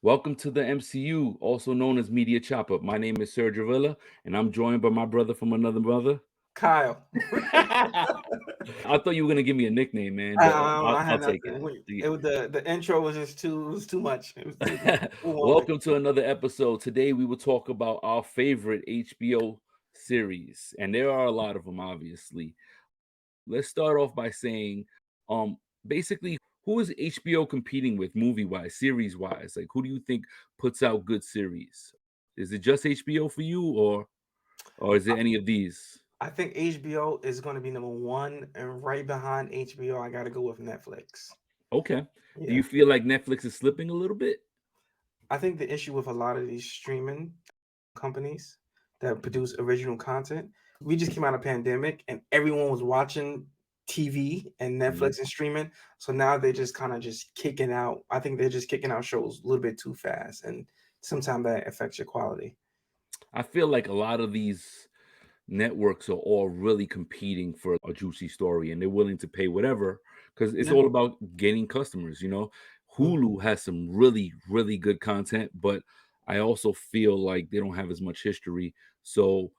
Welcome to the MCU, also known as Media Chopper. My name is Sergio Villa, and I'm joined by my brother from another mother. Kyle. I thought you were gonna give me a nickname, man, but I I'll had take nothing. it. It was the intro was just too it was too much. It was too overwhelming. Welcome to another episode. Today we will talk about our favorite HBO series, and there are a lot of them, obviously. Let's start off by saying, um, basically, who is HBO competing with movie-wise, series-wise? Like, who do you think puts out good series? Is it just HBO for you, or is it any of these? I think HBO is going to be number one, and right behind HBO, I got to go with Netflix. Okay. Do you Yeah, feel like Netflix is slipping a little bit? I think the issue with a lot of these streaming companies that produce original content, we just came out of pandemic, and everyone was watching TV and Mhm. Netflix and streaming. So now they're just kind of just kicking out. I think they're just kicking out shows a little bit too fast, and sometimes that affects your quality. I feel like a lot of these networks are all really competing for a juicy story, and they're willing to pay whatever because it's Yeah. all about gaining customers. Hulu has some really, really good content, but I also feel like they don't have as much history. So,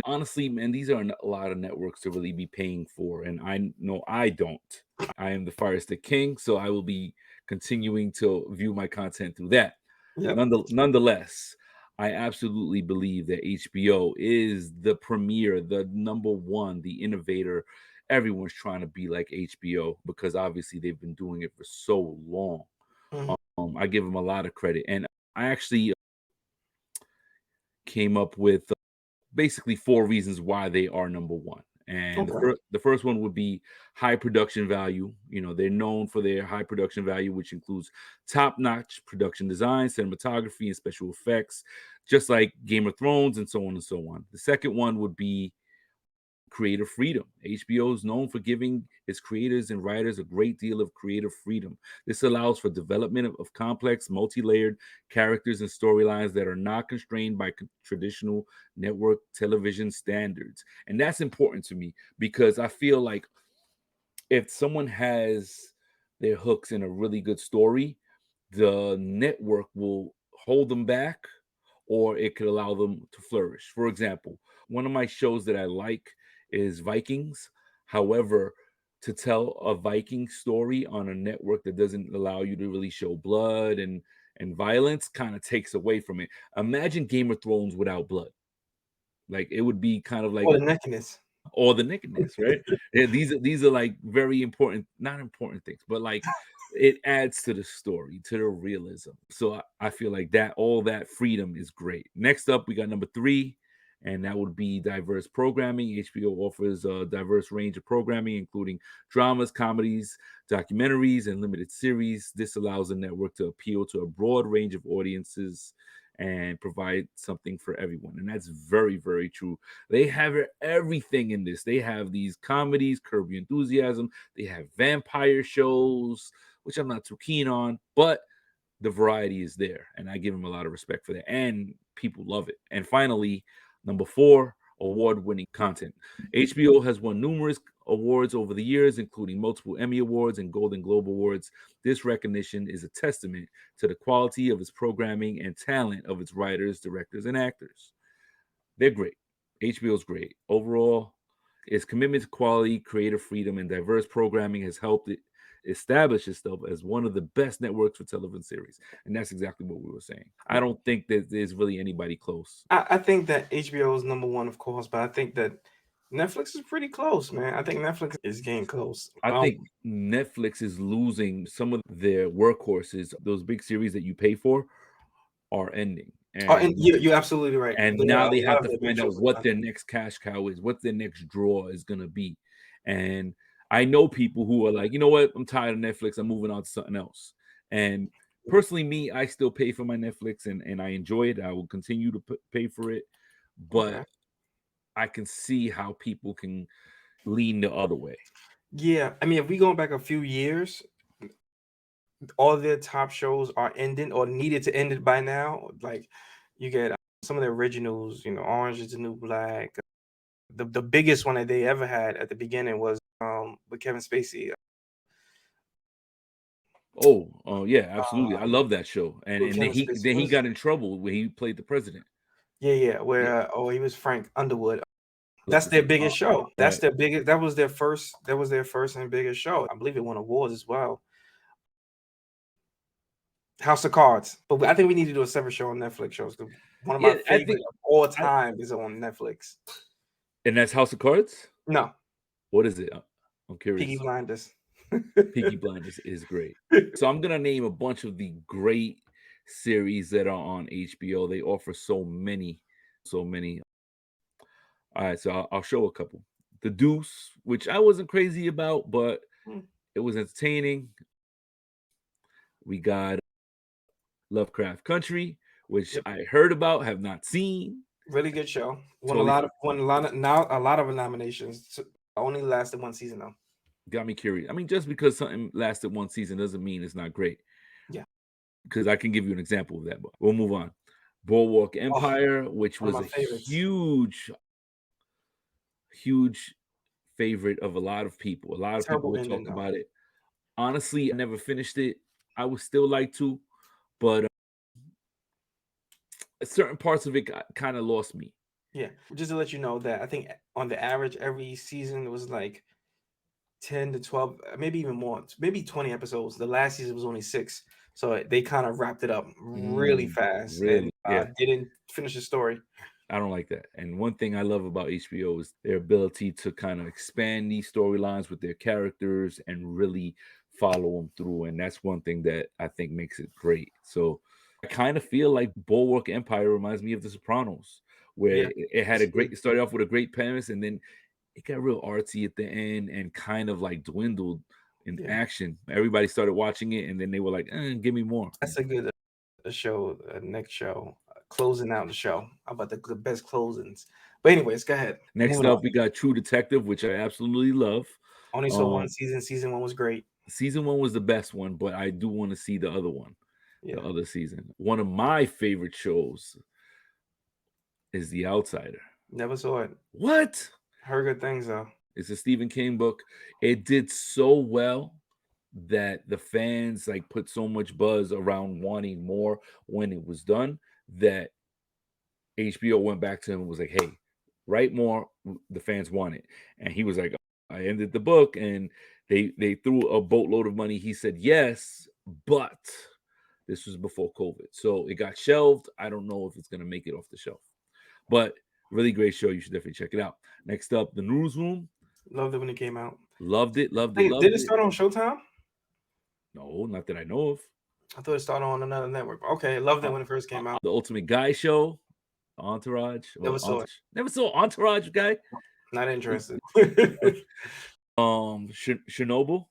honestly, man, these are a lot of networks to really be paying for, and I know I don't. I am the Fire Stick King, so I will be continuing to view my content through that. Yep. Nonetheless, I absolutely believe that HBO is the premier, the number one, the innovator. Everyone's trying to be like HBO because obviously they've been doing it for so long. Mhm. I give them a lot of credit. And I actually came up with basically four reasons why they are number one. And Okay. the first one would be high production value. They're known for their high production value, which includes top notch production design, cinematography, and special effects, just like Game of Thrones and so on and so on. The second one would be creative freedom. HBO is known for giving its creators and writers a great deal of creative freedom. This allows for development of complex, multi-layered characters and storylines that are not constrained by traditional network television standards. And that's important to me because I feel like if someone has their hooks in a really good story, the network will hold them back or it could allow them to flourish. For example, one of my shows that I like is Vikings. However, to tell a Viking story on a network that doesn't allow you to really show blood and violence kind of takes away from it. Imagine Game of Thrones without blood. Like it would be kind of like Or the neckiness. or the nakedness, right? Yeah, these are like very important, not important things, but like it adds to the story, to the realism. So I feel like that all that freedom is great. Next up, we got number three, and that would be diverse programming. HBO offers a diverse range of programming, including dramas, comedies, documentaries, and limited series. This allows the network to appeal to a broad range of audiences and provide something for everyone. And that's very, very true. They have everything in this. They have these comedies, Curb Your Enthusiasm. They have vampire shows, which I'm not too keen on, but the variety is there, and I give them a lot of respect for that. And people love it. And finally, number four, award-winning content. HBO has won numerous awards over the years, including multiple Emmy Awards and Golden Globe Awards. This recognition is a testament to the quality of its programming and talent of its writers, directors, and actors. They're great. HBO's great. Overall, its commitment to quality, creative freedom, and diverse programming has helped it establish itself as one of the best networks for television series. And that's exactly what we were saying. I don't think that there's really anybody close. I think that HBO is number one, of course, but I think that Netflix is pretty close, man. I think Netflix is getting close. I think Netflix is losing some of their workhorses. Those big series that you pay for are ending. And you're absolutely right. And There are now a they lot have of to their big find out shows what are their next cash cow is, what their next draw is going to be. And I know people who are like, you know what? I'm tired of Netflix. I'm moving on to something else. And personally, me, I still pay for my Netflix and I enjoy it. I will continue to pay for it. But okay. I can see how people can lean the other way. Yeah, I mean, if we go back a few years, all their top shows are ending or needed to end it by now. Like you get some of the originals, Orange is the New Black. The biggest one that they ever had at the beginning was with Kevin Spacey. Oh, yeah, absolutely. I Um, love that show. And with and then Kevin he Spacey. then What he is got in trouble when he played the president. yeah, Yeah, where he was Frank Underwood. love That's to their see. biggest show. That's Right. their biggest. That was their first and biggest show. I believe it won awards as well. House of Cards, but I think we need to do a separate show on Netflix shows. 'Cause one of my Yeah, I favorite think of all I time is on Netflix. and that's House of Cards? No, What is it? I'm Peaky curious. Blinders. Peaky Blinders is great. So I'm gonna name a bunch of the great series that are on HBO. They offer so many, so many. All right, so I'll show a couple. The Deuce, which I wasn't crazy about, but Hmm, it was entertaining. We got Lovecraft Country, which yep, I heard about, have not seen. really good show. Totally Now a lot of nominations. Only lasted one season though. got me curious. I mean, just because something lasted one season doesn't mean it's not great. Yeah. Because I can give you an example of that, but we'll move on. Boardwalk Oh, Empire, which one of was my a favorites. huge favorite of a lot of people. A lot of people Terrible would ending talk though. about it. Honestly, I never finished it. I would still like to, but certain parts of it kind of lost me. Yeah, just to let you know that I think on the average every season was like 10 to 12, maybe even more, maybe 20 episodes. The last season was only 6. So they kind of wrapped it up really fast and Really? Yeah. didn't finish the story. I don't like that. And one thing I love about HBO is their ability to kind of expand these storylines with their characters and really follow them through. And that's one thing that I think makes it great. So I kind of feel like Bulwark Empire reminds me of The Sopranos, where Yeah, it had it's a good. great, it started off with a great premise and then it got real artsy at the end and kind of like dwindled in Yeah, action. Everybody started watching it and then they were like, give me more. that's a good show, next show, closing out the show. How about the best closings? But anyways, go ahead. Next Moving on. up, we got True Detective, which I absolutely love. Only saw one Um, season. Season 1 was great. Season one was the best one, but I do want to see the other one, the Yeah, other season. One of my favorite shows is The Outsider. never saw it. What? Heard good things though. It's a Stephen King book. It did so well that the fans like put so much buzz around wanting more when it was done that HBO went back to him and was like, "Hey, write more. The fans want it." And he was like, "I ended the book," and they threw a boatload of money. He said yes, but this was before COVID, so it got shelved. I don't know if it's gonna make it off the shelf, but really great show. You should definitely check it out. Next up, The Newsroom. Loved it when it came out. Loved it, loved it, Hey, did loved it it. start on Showtime? No, not that I know of. I thought it started on another network. Okay, loved it when it first came out. The Ultimate Guy Show, Entourage, Never saw it. Never saw Entourage, guy. Not interested. Chernobyl.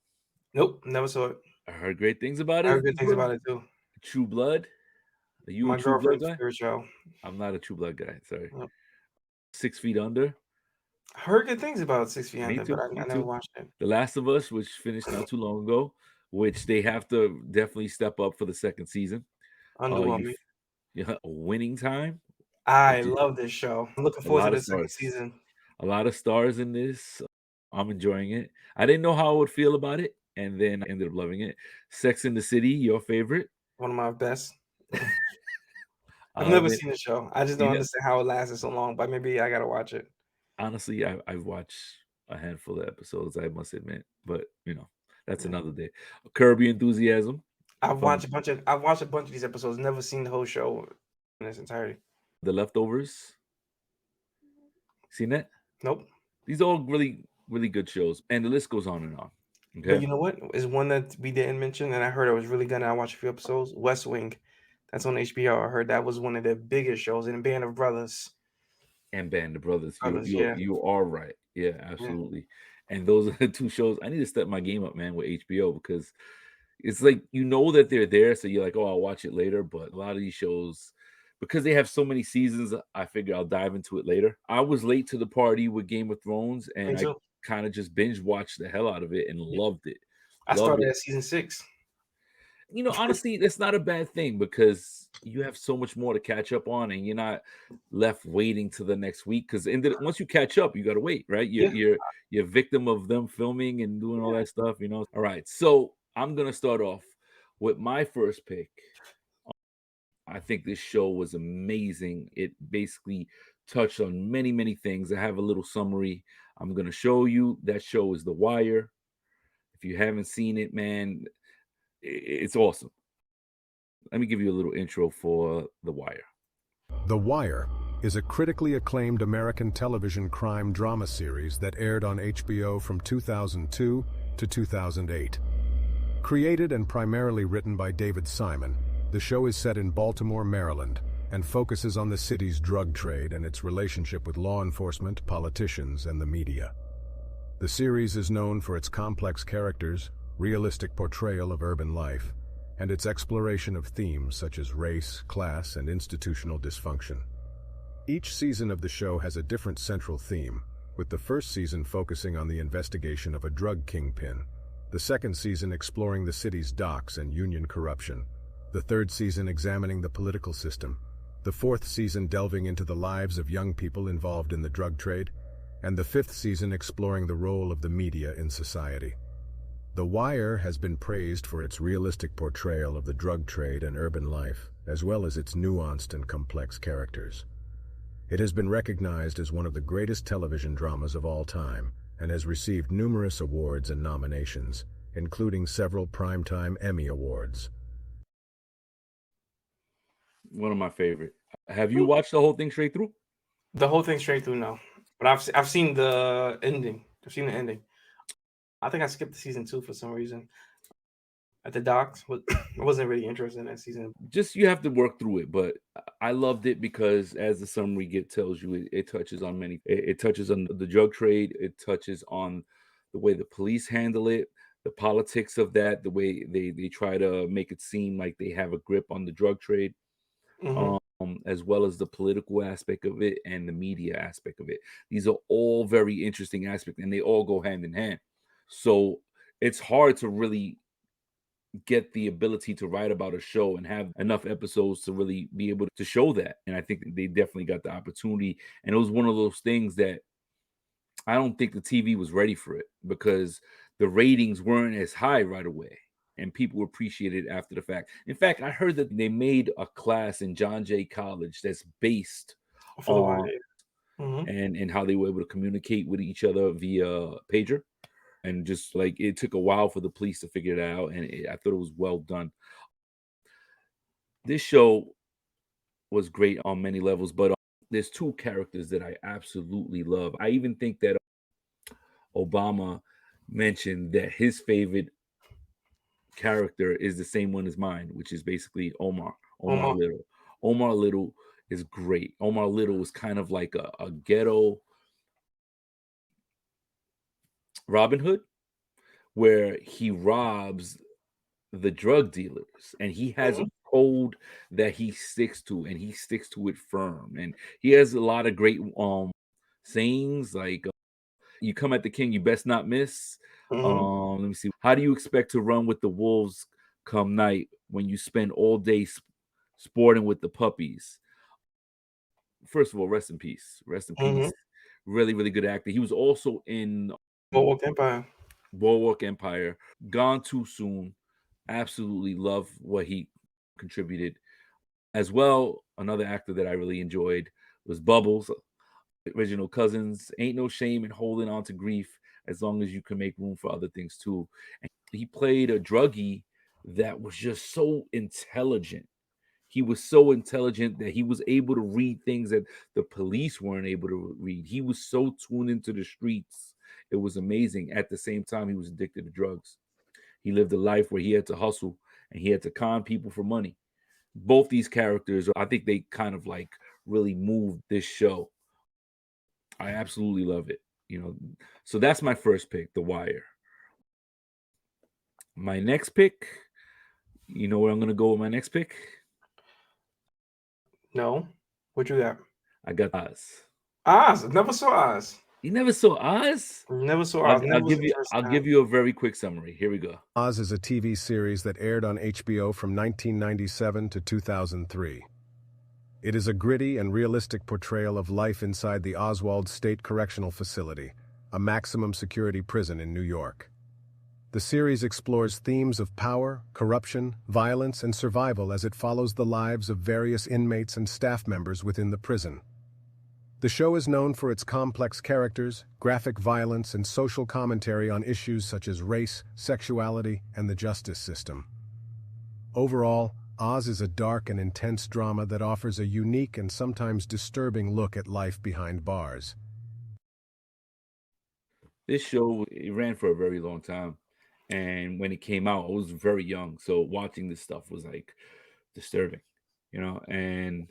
Nope, never saw it. I heard great things about I it. heard good things about it too. True Blood. Are you a My True Blood girlfriend's guy? favorite show. I'm not a True Blood guy. Sorry. Yep. 6 Feet Under. I heard good things about 6 Feet Me Under, but too. I Me never too. watched it. The Last of Us, which finished not too long ago, which they have to definitely step up for the second season. You, Underwhelming. yeah, Winning Time. I Which is love this show. I'm looking a forward to lot of the second stars. season. A lot of stars in this. I'm enjoying it. I didn't know how I would feel about it, and then I ended up loving it. Sex in the City, your favorite? One of my best. I I've love never it. seen the show. I just don't You know, understand how it lasted so long, but maybe I gotta watch it. honestly, I've watched a handful of episodes, I must admit, but that's Yeah. another day. Curb Your Enthusiasm, fun. I've watched a bunch of these episodes, never seen the whole show in its entirety. The Leftovers, seen that? Nope. These are all really, really good shows, and the list goes on and on. But Okay, you know what? Is one that we didn't mention, and I heard it was really good. And I watched a few episodes. West Wing, that's on HBO. I heard that was one of their biggest shows. And Band of Brothers, and Band of Brothers, you brothers, you yeah, you are right. Yeah, yeah, absolutely. And those are the two shows. I need to step my game up, man, with HBO because it's like that they're there, so you're like, oh, I'll watch it later. But a lot of these shows, because they have so many seasons, I figure I'll dive into it later. I was late to the party with Game of Thrones, me and I too. kind of just binge watched the hell out of it and Yeah. loved it. I Loved started it. at season 6. Honestly, that's not a bad thing because you have so much more to catch up on, and you're not left waiting to the next week. Because once you catch up, you got to wait, right? You're Yeah, you're you're victim of them filming and doing all yeah. that stuff. All right, so I'm gonna start off. With my first pick, I think this show was amazing. It basically touched on many, many things. I have a little summary I'm going to show you. That show is The Wire. If you haven't seen it, man, it's awesome. Let me give you a little intro for The Wire. The Wire is a critically acclaimed American television crime drama series that aired on HBO from 2002 to 2008. Created and primarily written by David Simon, the show is set in Baltimore, Maryland, and focuses on the city's drug trade and its relationship with law enforcement, politicians, and the media. The series is known for its complex characters, realistic portrayal of urban life, and its exploration of themes such as race, class, and institutional dysfunction. Each season of the show has a different central theme, with the first season focusing on the investigation of a drug kingpin, the second season exploring the city's docks and union corruption, the third season examining the political system, the fourth season delving into the lives of young people involved in the drug trade, and the fifth season exploring the role of the media in society. The Wire has been praised for its realistic portrayal of the drug trade and urban life, as well as its nuanced and complex characters. It has been recognized as one of the greatest television dramas of all time, and has received numerous awards and nominations, including several Primetime Emmy Awards. One of my favorite. Have you watched the whole thing straight through? The whole thing straight through, no. But I've seen the ending. I've seen the ending. I think I skipped season 2 for some reason. At the docks, I wasn't really interested in that season. Just you have to work through it, but I loved it because, as the summary tells you, it touches on many. It touches on the drug trade. It touches on the way the police handle it, the politics of that, the way they try to make it seem like they have a grip on the drug trade, as well as the political aspect of it and the media aspect of it. These are all very interesting aspects, and they all go hand in hand. So it's hard to really get the ability to write about a show and have enough episodes to really be able to show that. And I think they definitely got the opportunity. And it was one of those things that I don't think the TV was ready for it, because the ratings weren't as high right away, and people appreciated it after the fact. In fact, I heard that they made a class in John Jay College that's based For the on Wire. and how they were able to communicate with each other via pager. And just like it took a while for the police to figure it out, and I thought it was well done. This show was great on many levels, but there's two characters that I absolutely love. I even think that Obama mentioned that his favorite character is the same one as mine, which is basically Omar Little. Omar Little is great. Omar Little was kind of like a ghetto Robin Hood, where he robs the drug dealers, and he has a code that he sticks to, and he sticks to it firm. And he has a lot of great sayings like, "You come at the king, you best not miss." Let me see. How do you expect to run with the wolves come night when you spend all day sporting with the puppies? First of all, rest in peace. Rest in peace. Really, really good actor. He was also in Boardwalk Empire. Gone too soon. Absolutely love what he contributed. As well, another actor that I really enjoyed was Bubbles. Original Cousins. Ain't no shame in holding on to grief as long as you can make room for other things too. And he played a druggie that was just so intelligent. He was so intelligent that he was able to read things that the police weren't able to read. He was so tuned into the streets. It was amazing. At the same time, he was addicted to drugs. He lived a life where he had to hustle and he had to con people for money. Both these characters, I think they kind of like really moved this show. I absolutely love it. So that's my first pick, The Wire. My next pick, you know where I'm going to go with my next pick? No. What you got? I got Oz. Oz. Never saw Oz. You never saw Oz? Never saw Oz. I'll give you a very quick summary. Here we go. Oz is a TV series that aired on HBO from 1997 to 2003. It is a gritty and realistic portrayal of life inside the Oswald State Correctional Facility, a maximum security prison in New York. The series explores themes of power, corruption, violence, and survival as it follows the lives of various inmates and staff members within the prison. The show is known for its complex characters, graphic violence, and social commentary on issues such as race, sexuality, and the justice system. Overall, Oz is a dark and intense drama that offers a unique and sometimes disturbing look at life behind bars. This show, it ran for a very long time, and when it came out, I was very young, so watching this stuff was, like, disturbing, and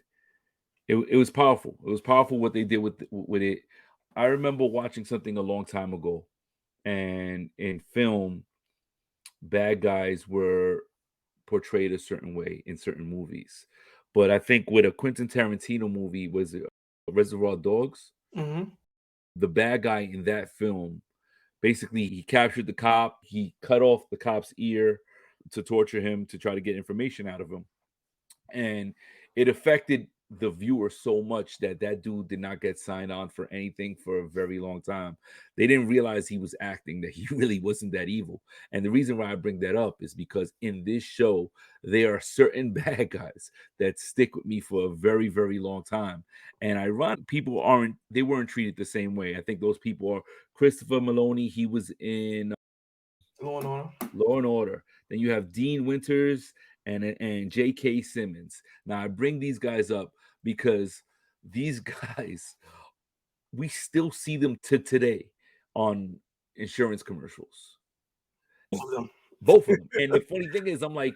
it was powerful. It was powerful what they did with it. I remember watching something a long time ago, and in film, bad guys were portrayed a certain way in certain movies, but I think with a Quentin Tarantino movie, was it Reservoir Dogs? Mm-hmm. The bad guy in that film, basically, he captured the cop, he cut off the cop's ear to torture him, to try to get information out of him, and it affected the viewer so much that that dude did not get signed on for anything for a very long time. They didn't realize he was acting, that he really wasn't that evil. And the reason why I bring that up is because in this show, there are certain bad guys that stick with me for a very, very long time. And ironic, they weren't treated the same way. I think those people are Christopher Maloney. He was in Law and Order. Law and Order. Then you have Dean Winters and J.K. Simmons. Now I bring these guys up because these guys, we still see them to today on insurance commercials. Both of them. Both of them. And the funny thing is, I'm like,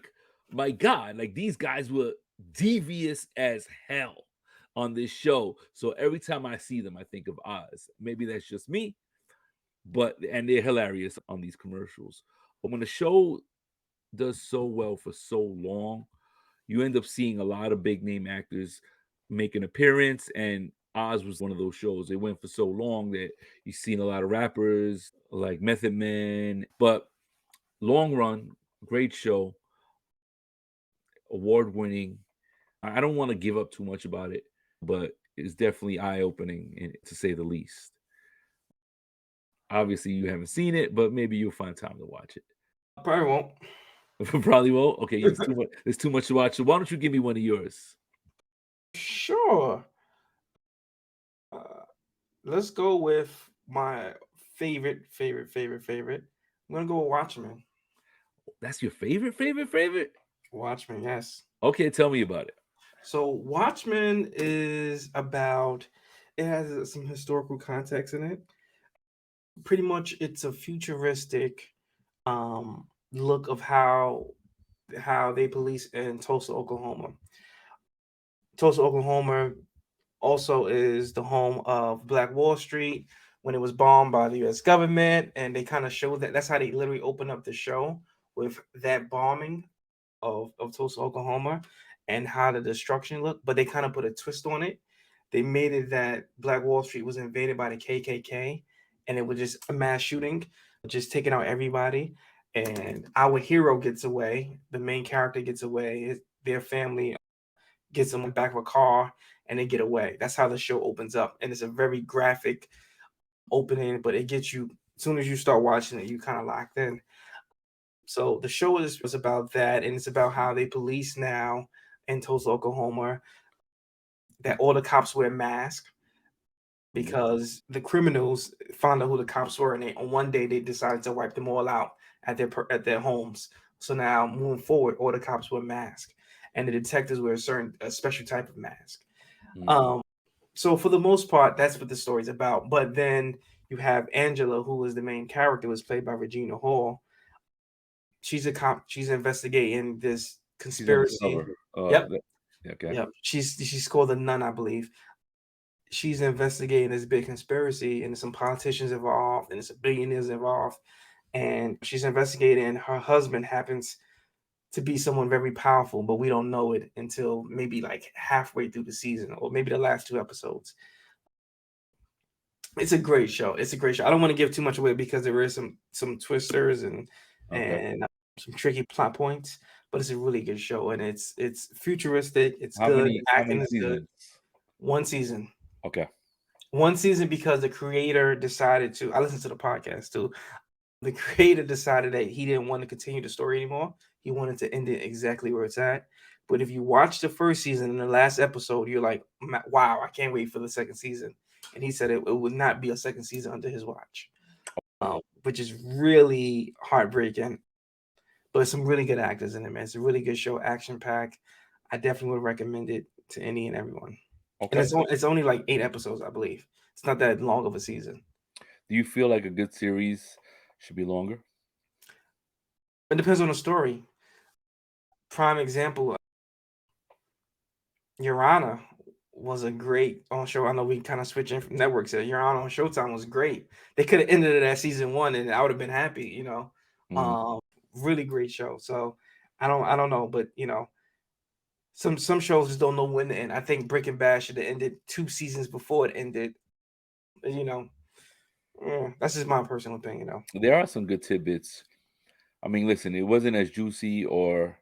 my God, like these guys were devious as hell on this show. So every time I see them, I think of Oz. Maybe that's just me, and they're hilarious on these commercials. But when the show does so well for so long, you end up seeing a lot of big name actors make an appearance, and Oz was one of those shows. It went for so long that you've seen a lot of rappers like Method Man, but long run, great show, award winning. I don't want to give up too much about it, but it's definitely eye opening, to say the least. Obviously, you haven't seen it, but maybe you'll find time to watch it. Probably won't. Probably won't. Okay, there's too much to watch. So why don't you give me one of yours? Sure. Let's go with my favorite. I'm gonna go with Watchmen. That's your favorite? Watchmen, yes. Okay, tell me about it. So Watchmen is about. It has some historical context in it. Pretty much, it's a futuristic look of how they police in Tulsa, Oklahoma. Tulsa, Oklahoma also is the home of Black Wall Street when it was bombed by the U.S. government, and they kind of show that's how they literally open up the show, with that bombing of Tulsa, Oklahoma, and how the destruction looked. But they kind of put a twist on it. They made it that Black Wall Street was invaded by the KKK, and it was just a mass shooting, just taking out everybody. And our hero gets away. The main character gets away. Their family gets them in the back of a car, and they get away. That's how the show opens up. And it's a very graphic opening, but it gets you, as soon as you start watching it, you kind of locked in. So the show was about that, and it's about how they police now in Tulsa, Oklahoma, that all the cops wear masks because the criminals found out who the cops were, and on one day they decided to wipe them all out at their homes. So now, moving forward, all the cops wear masks, and the detectives wear a special type of mask. So for the most part, that's what the story's about. But then you have Angela, who is the main character, was played by Regina Hall. She's a cop. She's investigating this conspiracy. Yep. Okay. Yep. She's called the Nun, I believe. She's investigating this big conspiracy, and there's some politicians involved, and there's some billionaires involved. And she's investigating. Her husband happens to be someone very powerful, but we don't know it until maybe like halfway through the season, or maybe the last 2 episodes. It's a great show. I don't want to give too much away because there is some twisters and some tricky plot points, but it's a really good show, and it's futuristic. It's good. Acting is good. 1 season. Okay. 1 season because the creator decided to. I listened to the podcast too. the creator decided that he didn't want to continue the story anymore. He wanted to end it exactly where it's at. But if you watch the first season and the last episode, you're like, wow, I can't wait for the second season. And he said it would not be a second season under his watch, which is really heartbreaking. But some really good actors in it, man. It's a really good show, action pack. I definitely would recommend it to any and everyone. And Okay. it's only like 8 episodes, I believe. It's not that long of a season. Do you feel like a good series should be longer? It depends on the story. Prime example, Your Honor was a great on show. I know we kind of switching from networks here. Your Honor on Showtime was great. They could have ended it at season 1 and I would have been happy, you know. Mm. Really great show. So I don't know, but you know, some shows just don't know when to end. I think Breaking Bad should have ended 2 seasons before it ended. You know, that's just my personal opinion, though. There are some good tidbits. I mean, listen, it wasn't as juicy or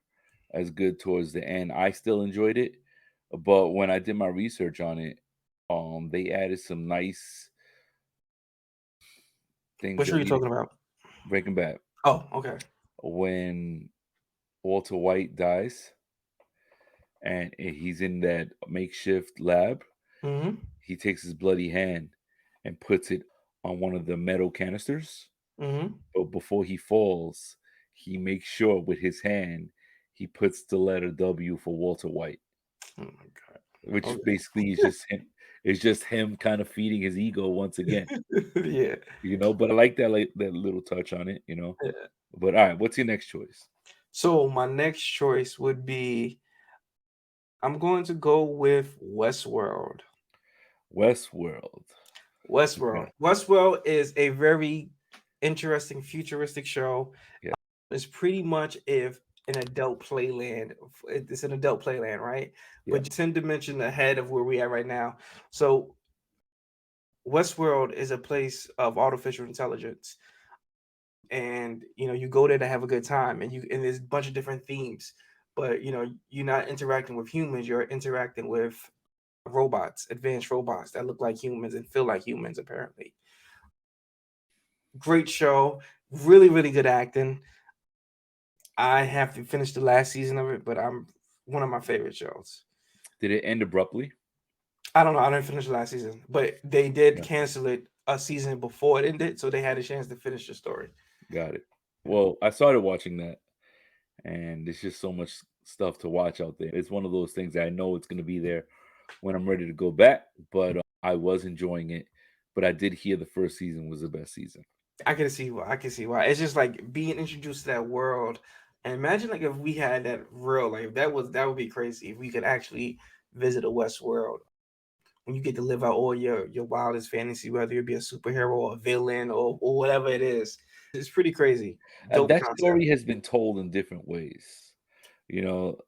as good towards the end. I still enjoyed it, but when I did my research on it, they added some nice things What show that are you needed talking about? Breaking Bad. Oh, okay. When Walter White dies and he's in that makeshift lab, Mm-hmm. he takes his bloody hand and puts it on one of the metal canisters. Mm-hmm. But before he falls, he makes sure with his hand he puts the letter W for Walter White, Oh my god. which Okay. basically is just him. It's just him kind of feeding his ego once again, Yeah. But I like that little touch on it. Yeah. But all right, what's your next choice? So my next choice would be I'm going to go with Westworld. Westworld. Westworld. Okay. Westworld is a very interesting futuristic show. Yeah. It's pretty much if an adult playland. It's an adult playland, right? Yeah. But 10 dimensions ahead of where we are right now. So Westworld is a place of artificial intelligence. And you know, you go there to have a good time and there's a bunch of different themes. But you know, you're not interacting with humans, you're interacting with robots, advanced robots that look like humans and feel like humans, apparently. Great show, really, really good acting. I have to finish the last season of it, but I'm one of my favorite shows. Did it end abruptly? I don't know. I didn't finish the last season, but they did Yeah. cancel it a season before it ended, so they had a chance to finish the story. Got it. Well, I started watching that, and there's just so much stuff to watch out there. It's one of those things that I know it's going to be there when I'm ready to go back, but I was enjoying it. But I did hear the first season was the best season. I can see why. I can see why. It's just like being introduced to that world. And imagine like if we had that real life, that would be crazy if we could actually visit a West world. When you get to live out all your wildest fantasy, whether it be a superhero or a villain or whatever it is. It's pretty crazy. Dope That concept. story has been told in different ways. You know,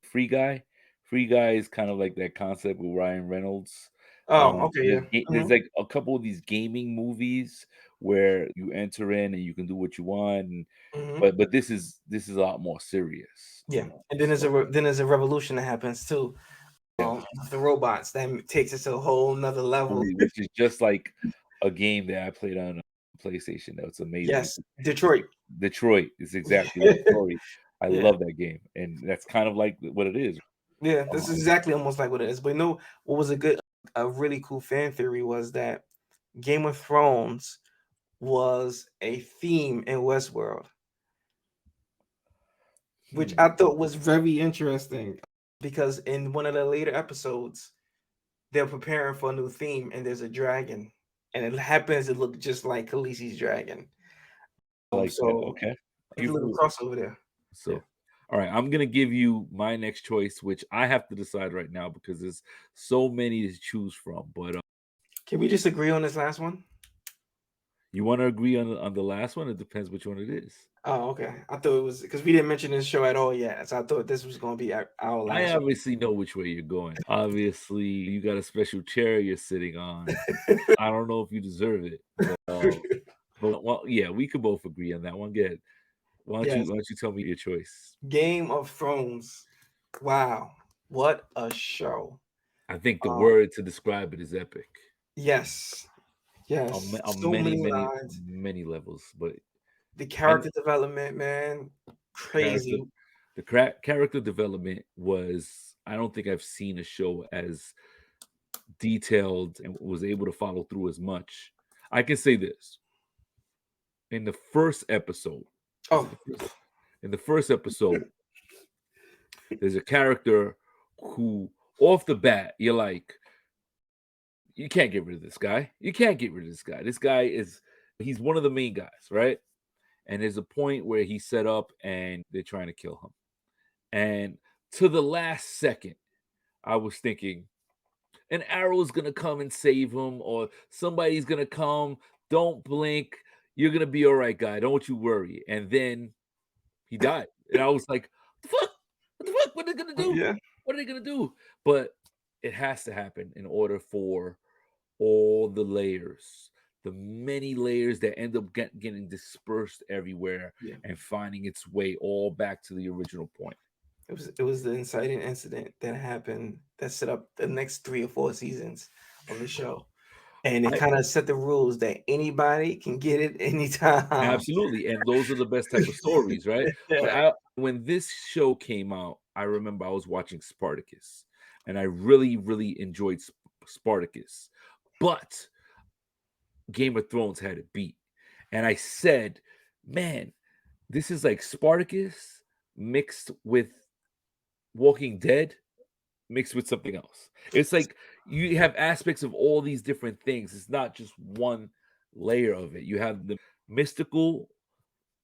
Free Guy. Free Guy is kind of like that concept with Ryan Reynolds. Oh, okay, yeah. There's Mhm, like a couple of these gaming movies where you enter in and you can do what you want, mhm. but this is a lot more serious. Yeah, and then there's then there's a revolution that happens too. Yeah, With the robots that takes it to a whole nother level. which is just like a game that I played on PlayStation. That's amazing. Yes, Detroit. Detroit is exactly that story. I Yeah, love that game, and that's kind of like what it is. yeah, this is Um, exactly almost like what it is. But you know what was a really cool fan theory was that Game of Thrones was a theme in Westworld, which hmm, I thought was very interesting because in one of the later episodes, they're preparing for a new theme and there's a dragon, and it happens to look just like Khaleesi's dragon. I like that. So Okay, there's a little people. crossover there. Yeah. So, all right, I'm gonna give you my next choice, which I have to decide right now because there's so many to choose from. But Can we just agree on this last one? you want to agree on the last one? It depends which one it is. Oh, okay. I thought it was because we didn't mention this show at all yet, so I thought this was going to be our I last obviously know which way you're going. Obviously, you got a special chair you're sitting on. one. I don't know if you deserve it, but well, yeah, we could both agree on that one. Good. Yes, Why don't you tell me your choice? Game of Thrones. Wow, what a show! I think the Um, word to describe it is epic. yes, Yes, on so many, many many, lines. many levels. But The and character development, man, character, crazy. character development was, I don't think I've seen a show as detailed and was able to follow through as much. I can say this: in the first episode, was it Oh, the first? In the first episode, there's a character who, off the bat, you're like, you can't get rid of this guy. You can't get rid of this guy. This guy is, he's one of the main guys, right? And there's a point where he's set up and they're trying to kill him. And to the last second, I was thinking, an arrow's gonna come and save him, or somebody's gonna come. Don't blink. You're gonna be all right, guy. Don't you worry. And then he died. And I was like, the fuck? What the fuck? What are they gonna do? yeah, What are they gonna do? But it has to happen in order for all the layers, the many layers that end up getting dispersed everywhere yeah. and finding its way all back to the original point. It was the inciting incident that happened that set up the next 3 or 4 seasons of the show, and it I kind of set the rules that anybody can get it anytime. absolutely, and those are the best type of stories, right? But Yeah, when this show came out, I remember I was watching Spartacus, and I really, really enjoyed Spartacus, but Game of Thrones had it beat, and I said, "Man, this is like Spartacus mixed with Walking Dead mixed with something else." It's like you have aspects of all these different things. It's not just one layer of it. You have the mystical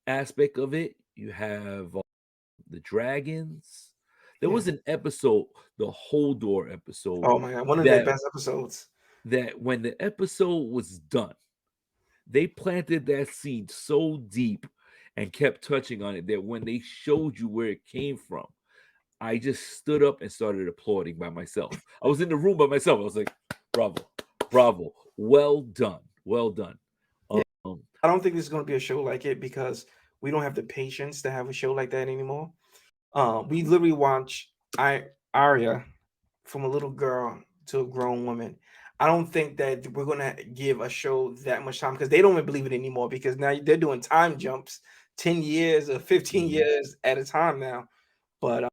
aspect of it. You have the dragons. There yeah. was an episode, the Holdor episode, Oh my god, one of their that best episodes. when the episode was done, they planted that seed so deep and kept touching on it that when they showed you where it came from, I just stood up and started applauding by myself. I was in the room by myself. I was like, bravo, bravo, well done, well done. Yeah, Um, I don't think there's going to be a show like it because we don't have the patience to have a show like that anymore. We literally watch Arya from a little girl to a grown woman. I don't think that we're gonna give a show that much time because they don't even believe it anymore because now they're doing time jumps, 10 years or 15 mhm, years at a time now. But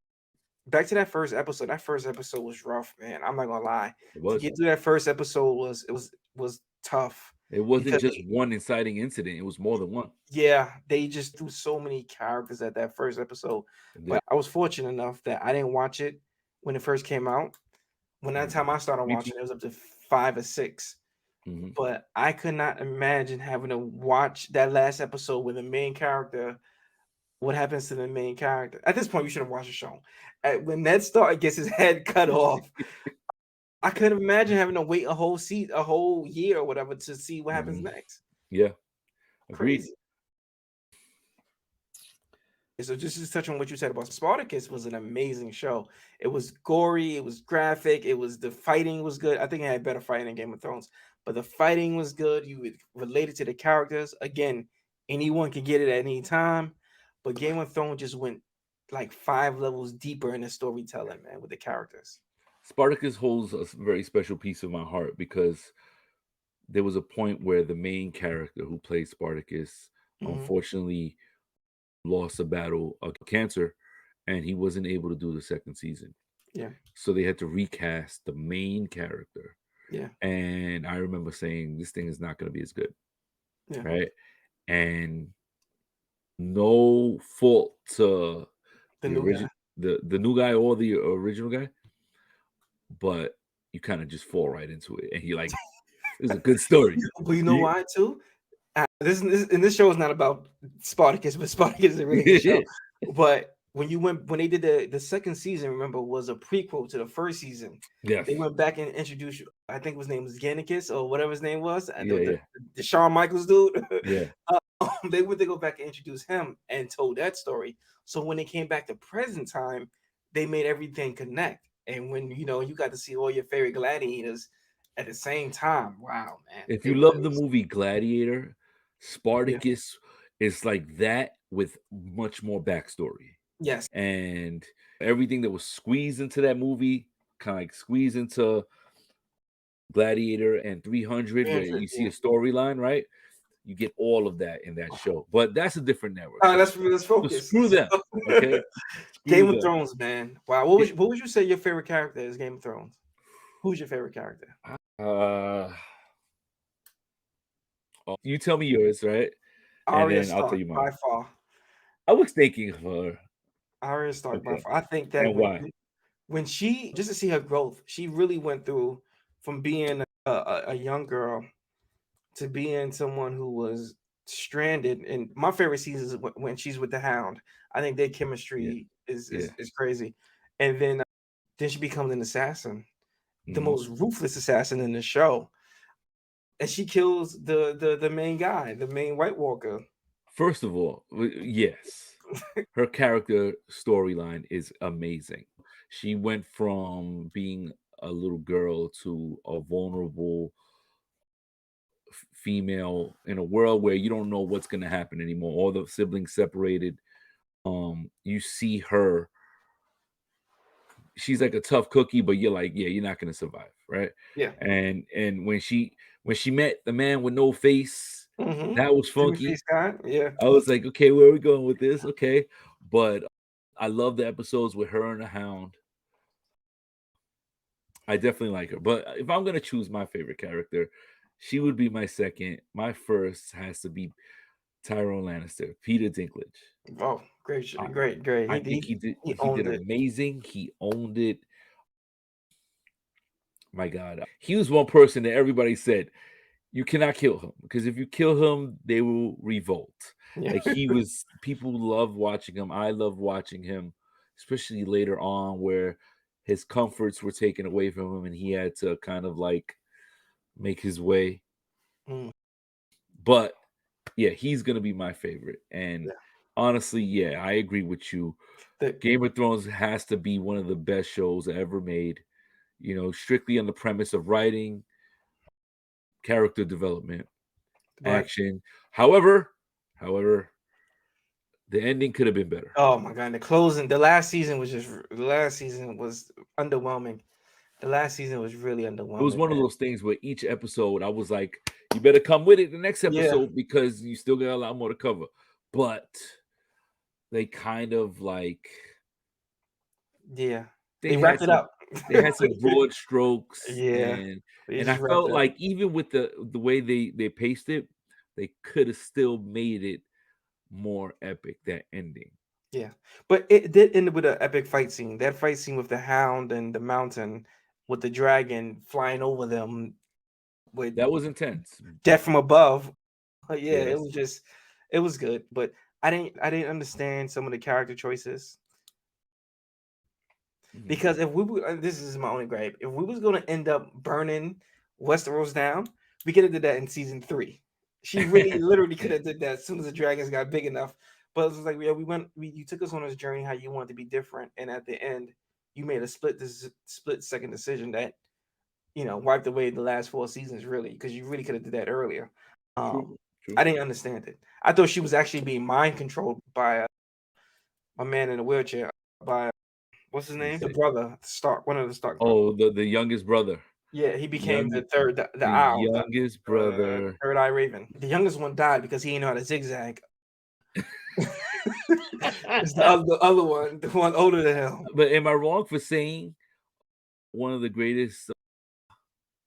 back to that first episode. That first episode was rough, man. I'm not gonna lie. it To was. get through that first episode was tough It wasn't because just one inciting incident. It was more than one. yeah, they just threw so many characters at that first episode. It But did. I was fortunate enough that I didn't watch it when it first came out. When that Mhm. time I started Me too. watching, it was up to 5 or 6. Mhm. But I could not imagine having to watch that last episode with the main character. What happens to the main character? At this point, you should have watched the show. When Ned Stark gets his head cut off, I couldn't imagine having to wait a whole year or whatever to see what happens Mhm. next. Yeah, agreed. Crazy. So just to touch on what you said about Spartacus was an amazing show. It was gory, it was graphic, it was the fighting was good. I think it had better fighting than Game of Thrones, but the fighting was good. You would related to the characters. Again, anyone can get it at any time, but Game of Thrones just went like 5 levels deeper in the storytelling, man, with the characters. Spartacus holds a very special piece of my heart because there was a point where the main character who plays Spartacus Mhm. unfortunately lost a battle of cancer and he wasn't able to do the second season. Yeah, So they had to recast the main character. yeah, And I remember saying, this thing is not going to be as good. yeah. Right. And no fault to The the new guy. original, the new guy or the original guy, but you kind of just fall right into it. And you're like, it was a good story. But you know You- why too? This show is not about Spartacus, but Spartacus is a really good show. But when they did the second season, remember, was a prequel to the first season. yes. They went back and introduced, I think his name was Gannicus or whatever his name was, Yeah, yeah, the Shawn Michaels dude. yeah. They went to go back and introduce him and told that story. So when they came back to present time, they made everything connect. And when you got to see all your favorite gladiators at the same time, wow, man, If you it love the was movie Gladiator, yeah, Spartacus is like that with much more backstory. yes, And everything that was squeezed into that movie, kind of like squeezed into Gladiator and 300, where you see Yeah. a storyline, right? You get all of that in that show, but that's a different network. All right, So, let's so focus. screw them, okay? Screw Game of them. Thrones, man. Wow. Yeah. What would you say your favorite character is? Game of Thrones. Who's your favorite character? You tell me yours, right? And Arya then I'll tell Stark you by mine. far. I was thinking of her. Arya Stark by Okay. far. I think that And why? when she, just to see her growth, she really went through from being a young girl to being someone who was stranded. And my favorite season is when she's with the Hound. I think their Yeah. chemistry is Yeah. is crazy. And then she becomes an assassin, the Mhm. most ruthless assassin in the show, and she kills the main guy, the main White Walker. First of all, yes, her character storyline is amazing. She went from being a little girl to a vulnerable female in a world where you don't know what's going to happen anymore. All the siblings separated. You see her. She's like a tough cookie, but you're like, yeah, you're not going to survive, right? Yeah. And when she met the man with no face, that was funky. Face guy. Yeah. I was like, okay, where are we going with this? Okay, but I love the episodes with her and the Hound. I definitely like her. But if I'm gonna choose my favorite character, she would be my second. My first has to be Tyrone Lannister, Peter Dinklage. Oh, great, I, great. I think He he did owned it. amazing. He owned it. My God, he was one person that everybody said you cannot kill him because if you kill him, they will revolt. Yeah. Like he was, people love watching him. I love watching him, especially later on where his comforts were taken away from him and he had to kind of like make his way. Mm. But yeah, he's gonna be my favorite. And Yeah. honestly, yeah, I agree with you. The, Game of Thrones has to be one of the best shows ever made. Strictly on the premise of writing, character development, right. action. However, the ending could have been better. Oh my god, the last season was underwhelming. The last season was really It was underwhelming, one of man. those things where each episode I was like, you better come with it the next Yeah, episode because you still got a lot more to cover. But they kind of like yeah. they They had wrapped it some up. they had some broad strokes Yeah, and they and I just wrapped felt it up. like even with the way they paced it, they could have still made it more epic, that ending. Yeah, but it did end with an epic fight scene. That fight scene with the Hound and the mountain, with the dragon flying over them with That was intense. death from above. Yeah, it Yes. was just, it was good. But I didn't understand some of the character choices. Mhm. Because if we were, this is my only gripe, if we was going to end up burning Westeros down, we could have did that in season 3. She really, literally could have did that as soon as the dragons got big enough. But it was like, yeah, you took us on this journey how you wanted to be different, and at the end, you made a split second decision that wiped away the last 4 seasons, really, because you really could have did that earlier. True, Um, true. I didn't understand it. I thought she was actually being mind controlled by a man in a wheelchair, by what's his Let me name? The see. brother, Stark, one of the Stark brothers. Oh, the youngest brother. Yeah, he became Young the third, the the owl, youngest brother. third eye raven. The youngest one died because he didn't know how to zigzag. It's the other one, the one older than him. But am I wrong for saying one of the greatest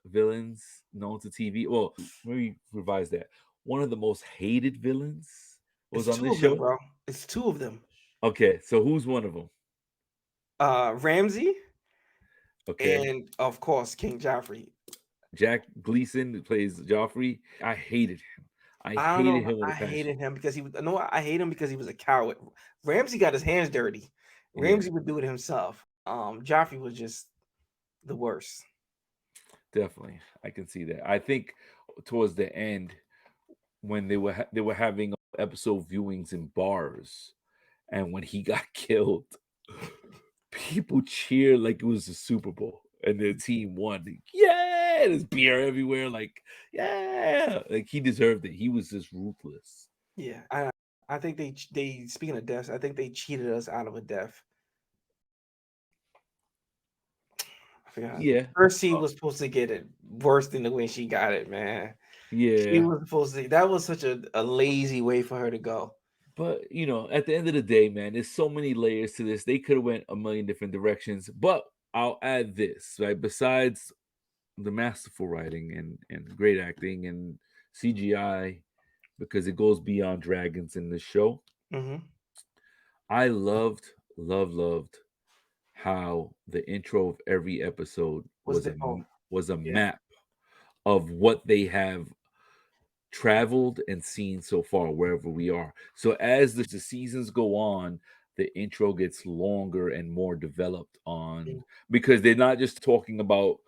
villains known to TV? Well, maybe revise that. One of the most hated villains was It's on two this of them, show. bro. It's two of them. Okay, so who's one of them? Ramsey Okay, and of course King Joffrey. Jack Gleason who plays Joffrey. I hated him. I I don't know. hated him with I a passion. hated him because he was. No, I hate him because he was a coward. Ramsey got his hands dirty. Yeah, Ramsey would do it himself. Joffrey was just the worst. definitely. I can see that. I think towards the end, when they were having episode viewings in bars, and when he got killed, people cheered like it was the Super Bowl and their team won. Like, yeah, there's beer everywhere. Like, yeah, like he deserved it. He was just ruthless. Yeah, I think they speaking of deaths, I think they cheated us out of a death. forgot. Yeah. Percy was supposed to get it worse than the way she got it, man. She Yeah. was supposed to. That was such a lazy way for her to go. But at the end of the day, man, there's so many layers to this. They could have went a million different directions. But I'll add this, right? Besides the masterful writing and great acting and CGI, because it goes beyond dragons in this show. Hmm. I loved how the intro of every episode Was was the was a yeah. map of what they have traveled and seen so far wherever we are. So as the seasons go on, the intro gets longer and more developed on, Mm. because they're not just talking about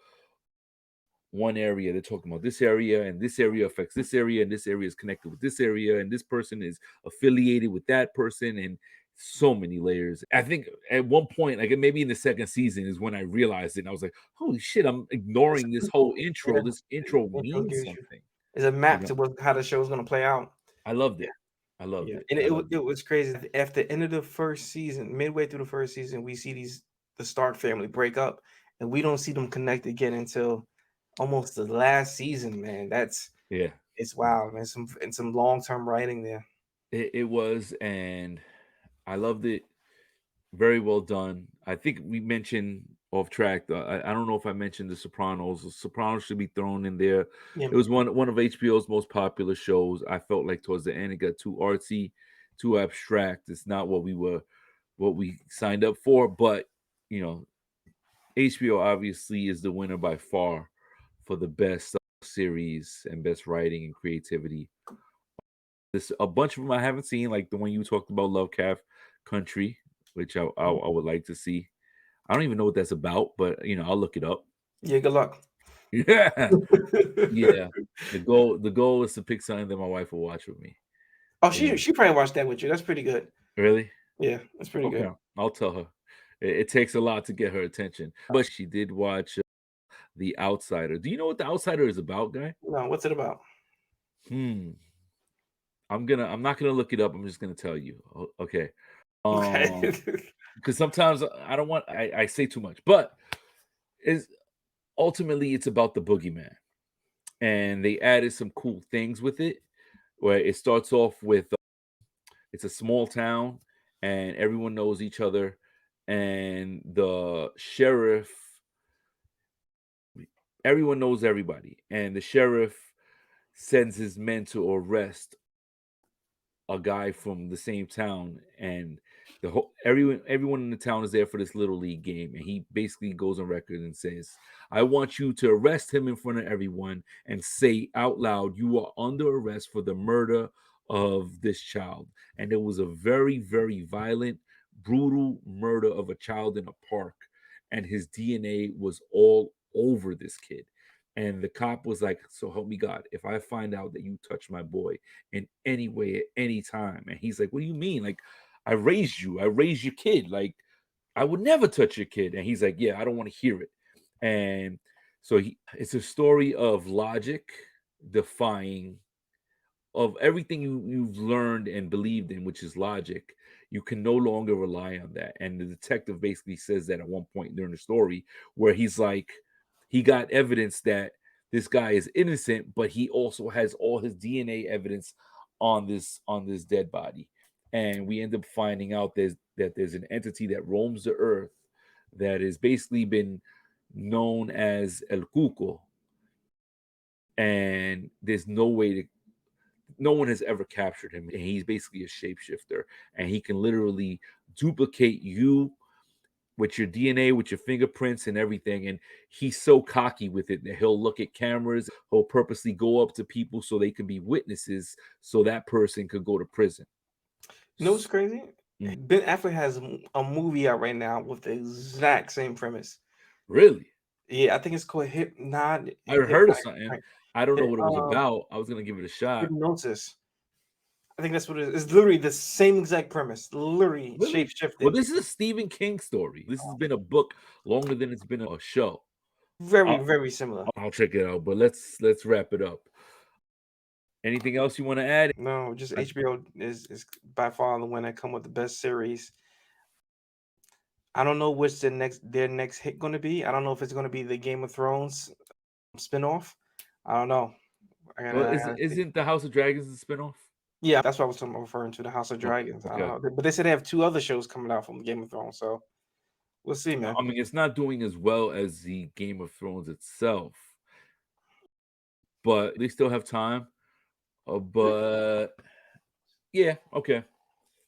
one area, they're talking about this area, and this area affects this area, and this area is connected with this area, and this person is affiliated with that person, and so many layers. I think at one point, like maybe in the second season, is when I realized it, and I was like, holy shit, I'm It's ignoring a this prequel. whole Yeah, intro. This intro the intro means gives you something. is a You map know, to how the show's gonna play out. I loved Yeah, it. I loved yeah, it. and I loved it it. was crazy. After the end of the first season, midway through the first season, we see the Stark family break up, and we don't see them connect again until almost the last season. Man, Yeah, it's wild, man. Some long term writing there. it was, and I loved it. Very well done. I think we mentioned off track. I don't know if I mentioned the Sopranos. The Sopranos should be thrown in there. Yeah, It was one of HBO's most popular shows. I felt like towards the end it got too artsy, too abstract. It's not what we signed up for. But you know, HBO obviously is the winner by far for the best series and best writing and creativity. This a bunch of them I haven't seen, like the one you talked about, Lovecraft Country, which I would like to see. I don't even know what that's about, but I'll look it up. yeah. Good luck. Yeah, yeah. The goal is to pick something that my wife will watch with me. Oh, You know, she probably watched that with you. That's pretty good. really? Yeah, that's pretty Okay, good. I'll tell her. It takes a lot to get her attention, but she did watch The Outsider. Do you know what The Outsider is about, guy? No, what's it about? Hmm. I'm not gonna look it up. I'm just gonna tell you. Okay. Okay. Because sometimes I don't want I say too much, but is ultimately it's about the boogeyman, and they added some cool things with it. Where it starts off with it's a small town, and everyone knows each other, and the sheriff, everyone knows everybody, and the sheriff sends his men to arrest a guy from the same town, and the whole everyone in the town is there for this little league game, and he basically goes on record and says, I want you to arrest him in front of everyone and say out loud, you are under arrest for the murder of this child. And it was a very, very violent, brutal murder of a child in a park, and his DNA was all over this kid. And the cop was like, so help me God, if I find out that you touch my boy in any way at any time. And he's like, what do you mean? Like, I raised you, I raised your kid. Like, I would never touch your kid. And he's like, yeah, I don't want to hear it. And so it's a story of logic defying of everything you've learned and believed in, which is logic. You can no longer rely on that. And the detective basically says that at one point during the story, where he's like, he got evidence that this guy is innocent, but he also has all his DNA evidence on this dead body. And we end up finding out that there's an entity that roams the earth that has basically been known as El Cuco. And there's no one has ever captured him. And he's basically a shapeshifter, and he can literally duplicate you with your DNA, with your fingerprints and everything. And he's so cocky with it that he'll look at cameras, he'll purposely go up to people so they can be witnesses, so that person could go to prison. You know what's crazy? Mm. Ben Affleck has a movie out right now with the exact same premise. Really? Yeah, I think it's called Hypnot. I heard of something. I don't know what it was Um, about. I was gonna give it a shot. Hypnosis. I think that's what it is. It's literally the same exact premise. Literally Really? shape Well, shifting. this is a Stephen King story. This has been a book longer than it's been a show. Very, I'll, very similar. I'll check it out, but let's wrap it up. Anything else you want to add? No, just HBO is by far the one that come with the best series. I don't know which their next hit going to be. I don't know if it's going to be the Game of Thrones spinoff. I don't know. Well, I gotta see. isn't the House of Dragons a spinoff? Yeah, that's what I was referring to, the House of Okay, Dragons. I okay. don't know, but they said they have 2 other shows coming out from Game of Thrones, so we'll see, man. I mean, it's not doing as well as the Game of Thrones itself, but they still have time. But yeah, okay.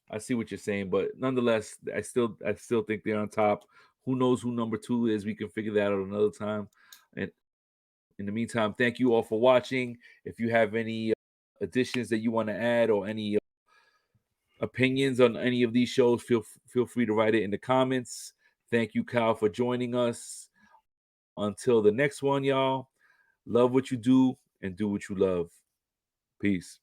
I see what you're saying, but nonetheless, I still think they're on top. Who knows who number 2 is? We can figure that out another time. And in the meantime, thank you all for watching. If you have any additions that you want to add or any opinions on any of these shows, feel free to write it in the comments. Thank you, Kyle, for joining us. Until the next one, y'all. Love what you do and do what you love. Peace.